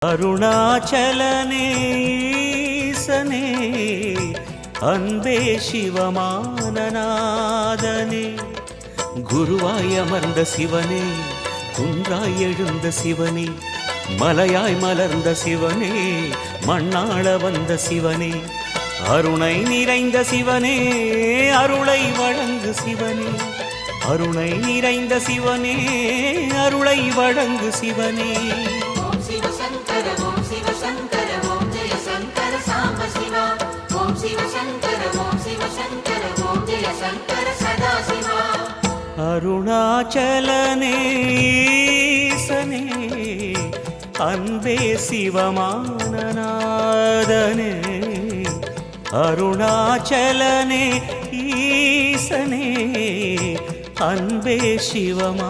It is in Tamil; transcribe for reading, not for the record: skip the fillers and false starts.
அருணாச்சலனே அன்பே சிவமானநாதனே குருவாய் அமர்ந்த சிவனே குன்றாய் எழுந்த சிவனே மலையாய் மலர்ந்த சிவனே மண்ணாள வந்த சிவனே அருணை நிறைந்த சிவனே அருளை வழங்கு சிவனே அருணை நிறைந்த சிவனே அருளை வழங்கு சிவனே ஓம் சிவசங்கர ஓம் சிவசங்கர ஓம் ஜெய சங்கர சாம்ப சிவா ஓம் சிவசங்கர ஓம் சிவசங்கர ஓம் ஜெய சங்கர சதா சிவா அருணாச்சலனே அன்பே சிவமானநாதனே அருணாச்சலனே ஈசனே அன்பே சிவமானநாதனே